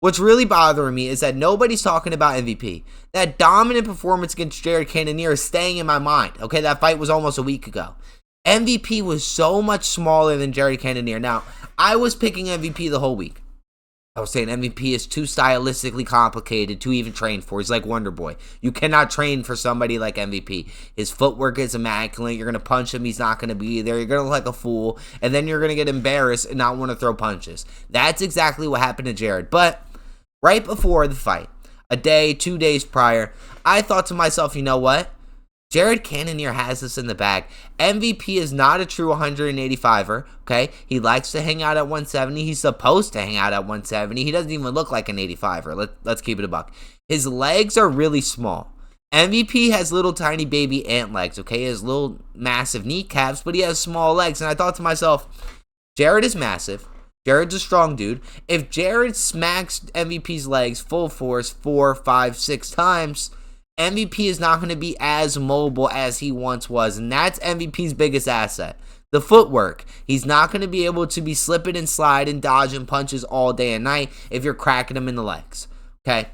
What's really bothering me is that nobody's talking about MVP. That dominant performance against Jared Cannonier is staying in my mind. Okay, that fight was almost a week ago. MVP was so much smaller than Jared Cannonier. Now, I was picking MVP the whole week. I was saying MVP is too stylistically complicated to even train for. He's like Wonder Boy. You cannot train for somebody like MVP. His footwork is immaculate. You're going to punch him. He's not going to be there. You're going to look like a fool. And then you're going to get embarrassed and not want to throw punches. That's exactly what happened to Jared. But right before the fight, a day, 2 days prior, I thought to myself, you know what? Jared Cannonier has this in the bag. MVP is not a true 185er, okay? He likes to hang out at 170. He's supposed to hang out at 170. He doesn't even look like an 85er. Let's keep it a buck. His legs are really small. MVP has little tiny baby ant legs, okay? He has little massive kneecaps, but he has small legs. And I thought to myself, Jared is massive. Jared's a strong dude. If Jared smacks MVP's legs full force 4, 5, 6 times, MVP is not going to be as mobile as he once was, and that's MVP's biggest asset. The footwork. He's not going to be able to be slipping and sliding and dodging punches all day and night if you're cracking him in the legs. Okay?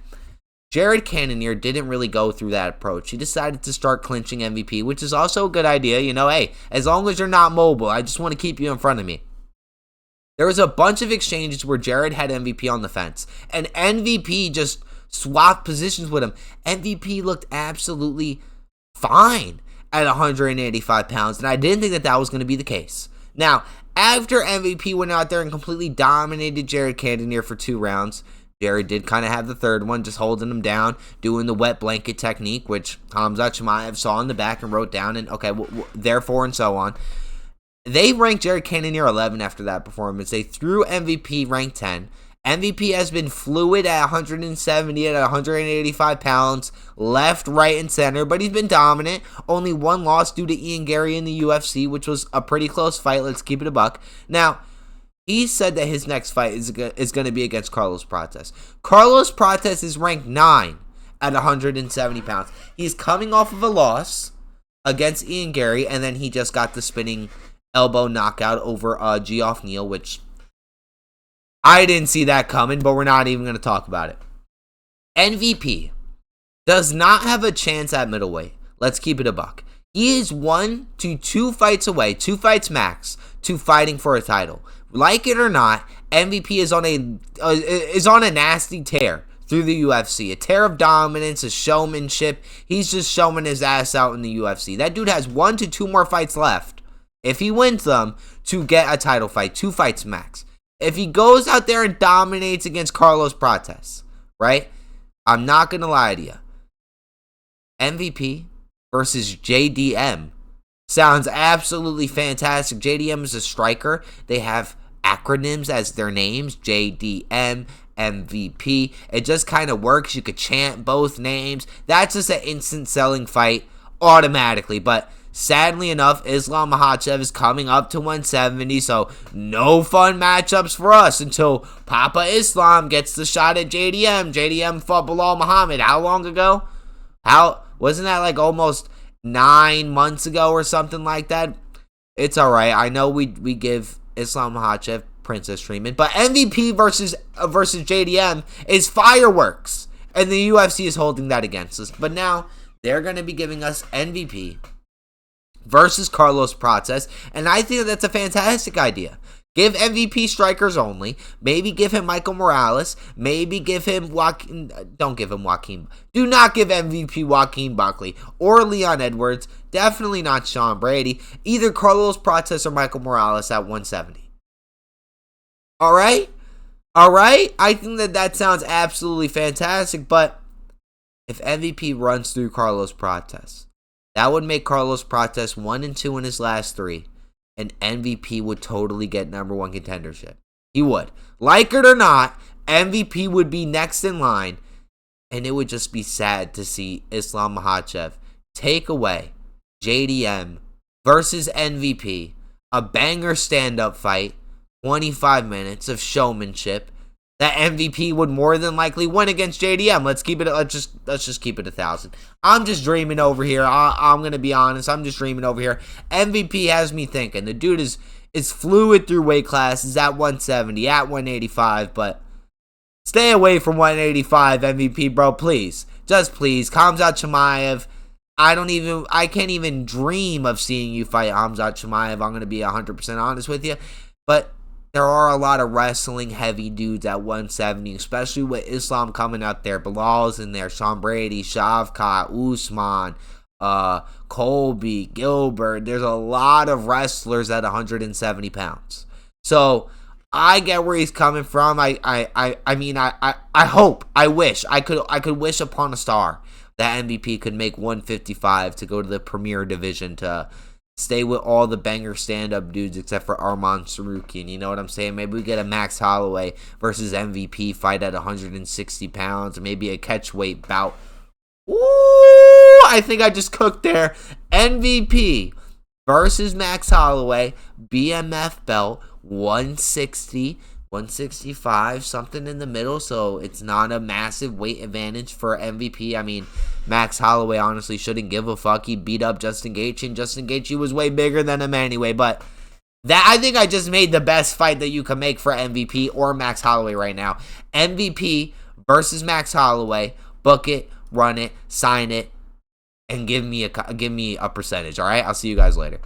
Jared Cannonier didn't really go through that approach. He decided to start clinching MVP, which is also a good idea. You know, hey, as long as you're not mobile, I just want to keep you in front of me. There was a bunch of exchanges where Jared had MVP on the fence, and MVP just swapped positions with him. MVP looked absolutely fine at 185 pounds, and I didn't think that was going to be the case. Now, after MVP went out there and completely dominated Jared Cannonier for 2 rounds, Jared did kind of have the third one, just holding him down, doing the wet blanket technique, which Khamzat Chimaev saw in the back and wrote down, and okay, therefore and so on. They ranked Jared Cannonier 11 after that performance. They threw MVP ranked 10. MVP has been fluid at 170, at 185 pounds, left, right, and center, but he's been dominant. Only one loss due to Ian Gary in the UFC, which was a pretty close fight. Let's keep it a buck. Now, he said that his next fight is going to be against Carlos Prates. Carlos Prates is ranked 9 at 170 pounds. He's coming off of a loss against Ian Gary, and then he just got the spinning elbow knockout over Geoff Neal, which I didn't see that coming, but we're not even going to talk about it. MVP does not have a chance at middleweight. Let's keep it a buck. He is 1 to 2 fights away, 2 fights max, to fighting for a title. Like it or not, MVP is on a nasty tear through the UFC. A tear of dominance, a showmanship. He's just showing his ass out in the UFC. That dude has 1 to 2 more fights left, if he wins them, to get a title fight. 2 fights max. If he goes out there and dominates against Carlos Prates, right? I'm not going to lie to you. MVP versus JDM sounds absolutely fantastic. JDM is a striker. They have acronyms as their names. JDM, MVP. It just kind of works. You could chant both names. That's just an instant selling fight automatically. But sadly enough, Islam Makhachev is coming up to 170, so no fun matchups for us until Papa Islam gets the shot at JDM. JDM fought Bilal Muhammad how long ago? Wasn't that like almost 9 months ago or something like that? It's alright. I know we give Islam Makhachev princess treatment, but MVP versus JDM is fireworks, and the UFC is holding that against us. But now they're going to be giving us MVP versus Carlos Prates, and I think that's a fantastic idea. Give MVP strikers only. Maybe give him Michael Morales. Maybe give him Joaquin. Don't give him Joaquin. Do not give MVP Joaquin Buckley or Leon Edwards. Definitely not Sean Brady. Either Carlos Prates or Michael Morales at 170. All right? I think that sounds absolutely fantastic, but if MVP runs through Carlos Prates, that would make Carlos Prates 1-2 in his last 3, and MVP would totally get number 1 contendership. He would. Like it or not, MVP would be next in line, and it would just be sad to see Islam Makhachev take away JDM versus MVP, a banger stand-up fight, 25 minutes of showmanship. That MVP would more than likely win against JDM. Let's just keep it 1,000. I'm just dreaming over here. I'm gonna be honest. I'm just dreaming over here. MVP has me thinking. The dude is fluid through weight classes at 170, at 185, but Stay away from 185 MVP, bro, please. Just please. Khamzat Chimaev. I can't even dream of seeing you fight Khamzat Chimaev. I'm going to be 100% honest with you. But there are a lot of wrestling heavy dudes at 170, especially with Islam coming out there. Bilal's in there, Sean Brady, Shavkat, Usman, Colby, Gilbert. There's a lot of wrestlers at 170 pounds. So I get where he's coming from. I wish I could wish upon a star that MVP could make 155 to go to the Premier Division to stay with all the banger stand-up dudes except for Arman Sarukian. You know what I'm saying? Maybe we get a Max Holloway versus MVP fight at 160 pounds. Maybe a catchweight bout. Ooh, I think I just cooked there. MVP versus Max Holloway. BMF belt. 160, 165, something in the middle, so it's not a massive weight advantage for MVP. I mean, Max Holloway honestly shouldn't give a fuck. He beat up Justin Gaethje, and Justin Gaethje was way bigger than him anyway, but that, I think I just made the best fight that you can make for MVP or Max Holloway right now. MVP versus Max Holloway. Book it, run it, sign it, and give me a percentage, all right? I'll see you guys later.